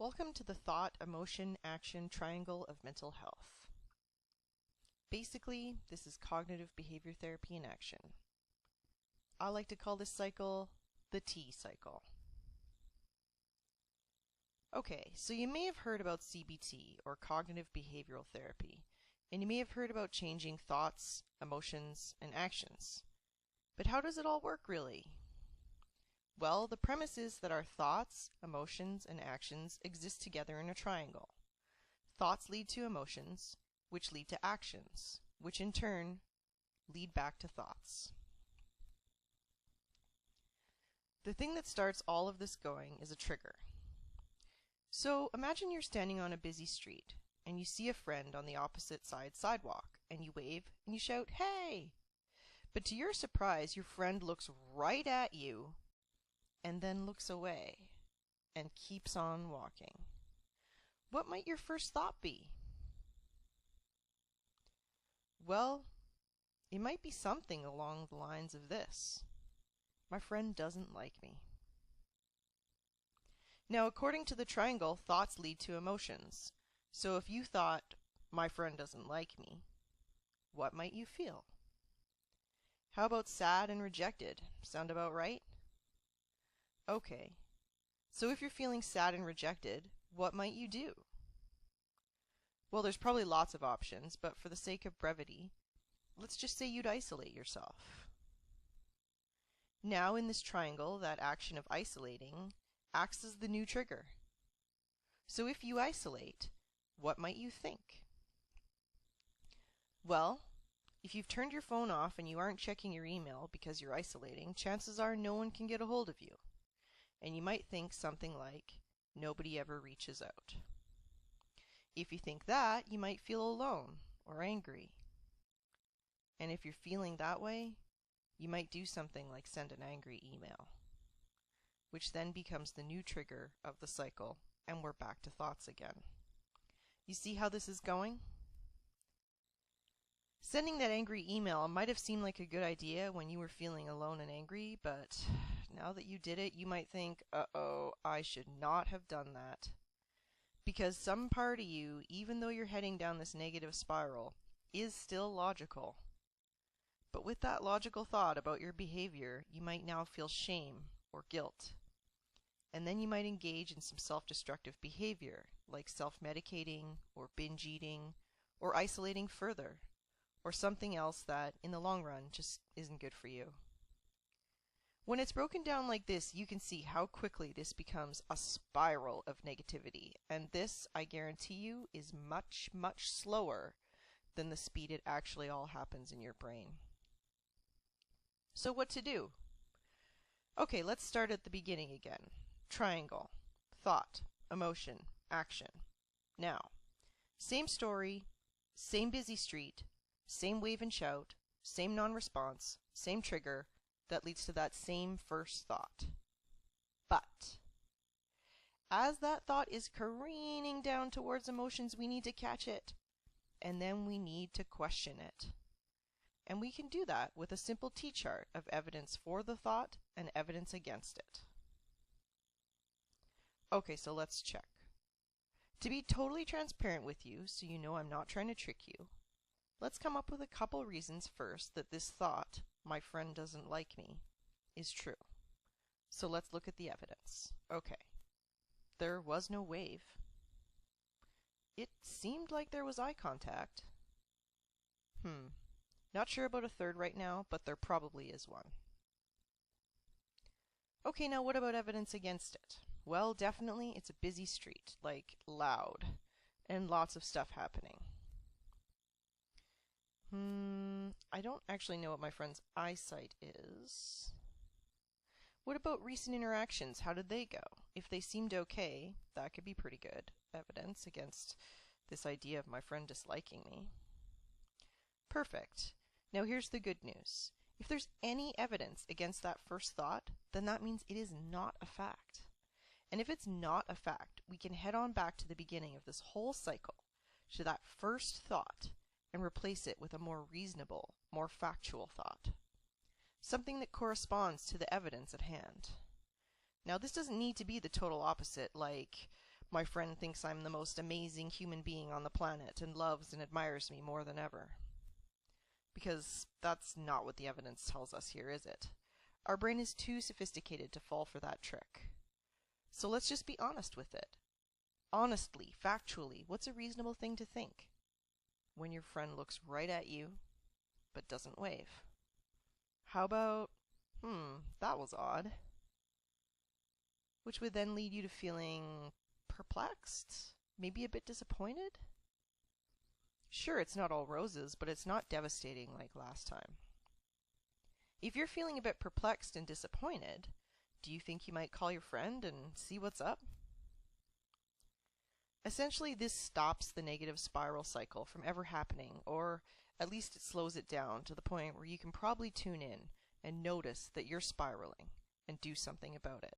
Welcome to the thought, emotion, action triangle of mental health. Basically, this is cognitive behavior therapy in action. I like to call this cycle the T cycle. Okay, so you may have heard about CBT, or cognitive behavioral therapy, and you may have heard about changing thoughts, emotions, and actions. But how does it all work really? Well, the premise is that our thoughts, emotions, and actions exist together in a triangle. Thoughts lead to emotions, which lead to actions, which in turn lead back to thoughts. The thing that starts all of this going is a trigger. So imagine you're standing on a busy street, and you see a friend on the opposite side sidewalk, and you wave and you shout, "Hey!" But to your surprise, your friend looks right at you and then looks away and keeps on walking. What might your first thought be? Well, it might be something along the lines of this: my friend doesn't like me. Now, according to the triangle, thoughts lead to emotions. So if you thought, my friend doesn't like me, what might you feel? How about sad and rejected? Sound about right? Okay, so if you're feeling sad and rejected, what might you do? Well, there's probably lots of options, but for the sake of brevity, let's just say you'd isolate yourself. Now in this triangle, that action of isolating acts as the new trigger. So if you isolate, what might you think? Well, if you've turned your phone off and you aren't checking your email because you're isolating, chances are no one can get a hold of you. And you might think something like, nobody ever reaches out. If you think that, you might feel alone or angry. And if you're feeling that way, you might do something like send an angry email, which then becomes the new trigger of the cycle, and we're back to thoughts again. You see how this is going? Sending that angry email might have seemed like a good idea when you were feeling alone and angry, but now that you did it, you might think, uh-oh, I should not have done that. Because some part of you, even though you're heading down this negative spiral, is still logical. But with that logical thought about your behavior, you might now feel shame or guilt. And then you might engage in some self-destructive behavior, like self-medicating or binge eating or isolating further, or something else that, in the long run, just isn't good for you. When it's broken down like this, you can see how quickly this becomes a spiral of negativity, and this, I guarantee you, is much, much slower than the speed it actually all happens in your brain. So what to do? Okay, let's start at the beginning again. Triangle. Thought, emotion, action. Now, same story, same busy street, same wave and shout, same non-response, same trigger that leads to that same first thought. But as that thought is careening down towards emotions, we need to catch it, and then we need to question it. And we can do that with a simple T-chart of evidence for the thought and evidence against it. Okay, so let's check. To be totally transparent with you, so you know I'm not trying to trick you, let's come up with a couple reasons first that this thought, my friend doesn't like me, is true. So let's look at the evidence. Okay. There was no wave. It seemed like there was eye contact. Not sure about a third right now, but there probably is one. Okay, now what about evidence against it? Well, definitely it's a busy street, like loud, and lots of stuff happening. I don't actually know what my friend's eyesight is. What about recent interactions? How did they go? If they seemed okay, that could be pretty good evidence against this idea of my friend disliking me. Perfect. Now here's the good news. If there's any evidence against that first thought, then that means it is not a fact. And if it's not a fact, we can head on back to the beginning of this whole cycle, to that first thought, and replace it with a more reasonable, more factual thought. Something that corresponds to the evidence at hand. Now, this doesn't need to be the total opposite, like, My friend thinks I'm the most amazing human being on the planet and loves and admires me more than ever. Because that's not what the evidence tells us here, is it? Our brain is too sophisticated to fall for that trick. So let's just be honest with it. Honestly, factually, what's a reasonable thing to think when your friend looks right at you but doesn't wave? How about, that was odd? Which would then lead you to feeling perplexed? Maybe a bit disappointed? Sure, it's not all roses, but it's not devastating like last time. If you're feeling a bit perplexed and disappointed, do you think you might call your friend and see what's up? Essentially, this stops the negative spiral cycle from ever happening, or at least it slows it down to the point where you can probably tune in and notice that you're spiraling and do something about it.